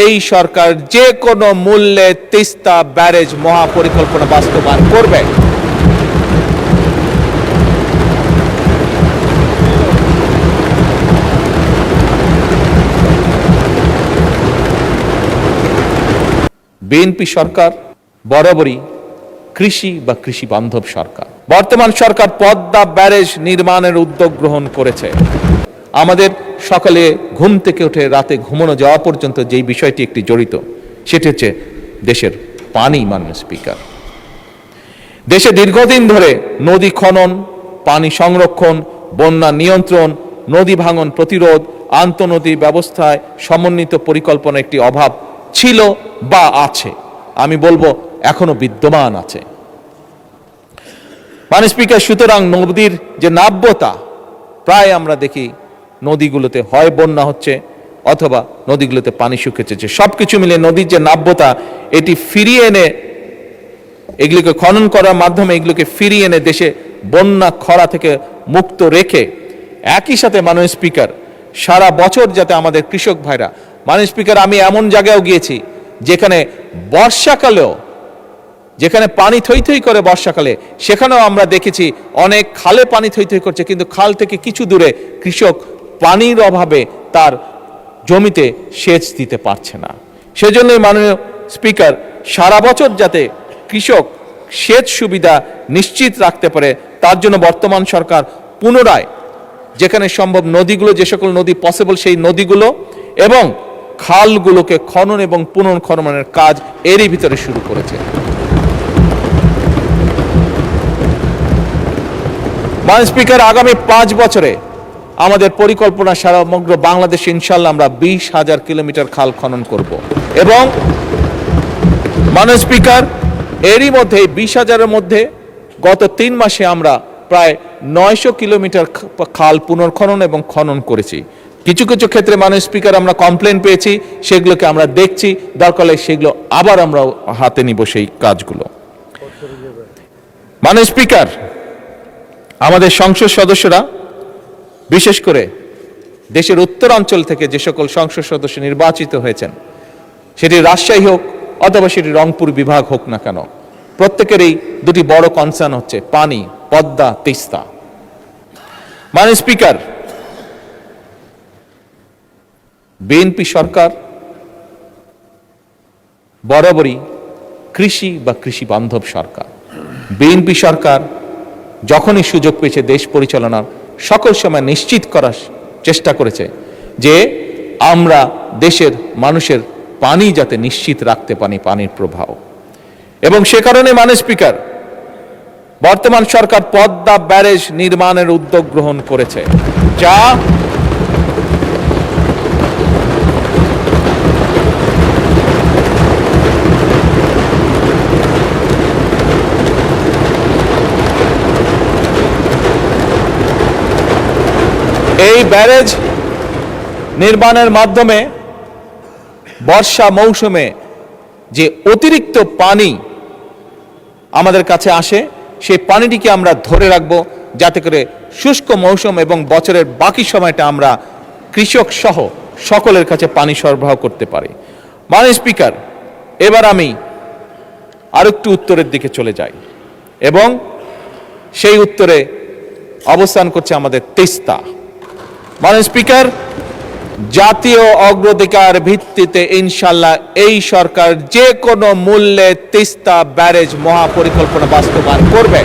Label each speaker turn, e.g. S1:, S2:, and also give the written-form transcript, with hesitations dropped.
S1: এই সরকার যে কোনো মূল্যে তিস্তা ব্যারেজ মহাপরিকল্পনা বাস্তবায়ন করবে। বিএনপি সরকার বরাবরই কৃষি বা কৃষি বান্ধব সরকার। বর্তমান সরকার পদ্মা ব্যারেজ নির্মাণের উদ্যোগ গ্রহণ করেছে। আমাদের সকালে ঘুম থেকে উঠে রাতে ঘুমানো যাওয়া পর্যন্ত যেই বিষয়টি একটি জড়িত, সেটি হচ্ছে দেশের পানি। মাননীয় স্পিকার, দেশে দীর্ঘদিন ধরে নদী খনন, পানি সংরক্ষণ, বন্যা নিয়ন্ত্রণ, নদী ভাঙন প্রতিরোধ, আন্তঃনদী ব্যবস্থায় সমন্বিত পরিকল্পনা একটি অভাব ছিল বা আছে, আমি বলবো এখনো বিদ্যমান আছে। মাননীয় স্পিকার, সুতরাং নদীর যে নাব্যতা, প্রায় আমরা দেখি নদীগুলোতে হয় বন্যা হচ্ছে অথবা নদীগুলোতে পানি শুকিয়েছে। সবকিছু মিলে নদীর যে নাব্যতা, এটি ফিরিয়ে এনে, এগুলিকে খনন করার মাধ্যমে এগুলোকে ফিরিয়ে এনে দেশে বন্যা খরা থেকে মুক্ত রেখে, একই সাথে মাননীয় স্পিকার সারা বছর যাতে আমাদের কৃষক ভাইরা, মাননীয় স্পিকার আমি এমন জায়গায়ও গিয়েছি যেখানে বর্ষাকালেও, যেখানে পানি থই থই করে বর্ষাকালে, সেখানেও আমরা দেখেছি অনেক খালে পানি থই থই করছে, কিন্তু খাল থেকে কিছু দূরে কৃষক পানির অভাবে তার জমিতে সেচ দিতে পারছে না। সেজন্যই মাননীয় স্পিকার সারা বছর যাতে কৃষক সেচ সুবিধা নিশ্চিত রাখতে পারে, তার জন্য বর্তমান সরকার পুনরায় যেখানে সম্ভব নদীগুলো, যে সকল নদী পসিবল সেই নদীগুলো এবং খালগুলোকে খনন এবং পুনর্খননের কাজ এরই ভিতরে শুরু করেছে। মাননীয় স্পিকার, আগামী 5 বছরে আমাদের পরিকল্পনা সমগ্র বাংলাদেশে ইনশাল্লাহ আমরা 20,000 কিলোমিটার খাল খনন করব এবং মাননীয় স্পিকার এরই মধ্যে 20,000-এর মধ্যে গত 3 মাসে আমরা প্রায় 900 কিলোমিটার খাল পুনর্খনন এবং খনন করেছি। কিছু কিছু ক্ষেত্রে মাননীয় স্পিকার আমরা কমপ্লেন পেয়েছি, সেগুলোকে আমরা দেখছি, দরকার হলে সেগুলো আবার আমরা হাতে নিব সেই কাজগুলো। মাননীয় স্পিকার, আমাদের সংসদ সদস্যরা, বিশেষ করে দেশের উত্তরাঞ্চল থেকে যে সকল সংসদ সদস্য নির্বাচিত হয়েছেন, সেটি রাজশাহী হোক অথবা সেটি রংপুর বিভাগ হোক না কেন, প্রত্যেকেরই দুটি বড় কনসার্ন হচ্ছে পানি, পদ্মা, তিস্তা। মাননীয় স্পিকার, বিএনপি সরকার বরাবরই কৃষি বা কৃষি বান্ধব সরকার। বিএনপি সরকার যখনই সুযোগ পেয়েছে দেশ পরিচালনার, সকল সময় নিশ্চিত করার চেষ্টা করেছে যে আমরা দেশের মানুষের পানি যাতে নিশ্চিত রাখতে পারি, পানির প্রবাহ। এবং সে কারণে মাননীয় স্পিকার বর্তমান সরকার পদ্মা ব্যারেজ নির্মাণের উদ্যোগ গ্রহণ করেছে, যা এই ব্যারেজ নির্মাণের মাধ্যমে বর্ষা মৌসুমে যে অতিরিক্ত পানি আমাদের কাছে আসে, সেই পানিটিকে আমরা ধরে রাখবো, যাতে করে শুষ্ক মৌসুম এবং বছরের বাকি সময়টা আমরা কৃষক সহ সকলের কাছে পানি সরবরাহ করতে পারি। মাননীয় স্পিকার, এবার আমি আরেকটু উত্তরের দিকে চলে যাই এবং সেই উত্তরে অবস্থান করছে আমাদের তিস্তা। মাননীয় স্পিকার, জাতীয় অগ্রাধিকার ভিত্তিতে ইনশাল্লাহ এই সরকার যে কোনো মূল্যে তিস্তা ব্যারেজ মহাপরিকল্পনা বাস্তবায়ন করবে।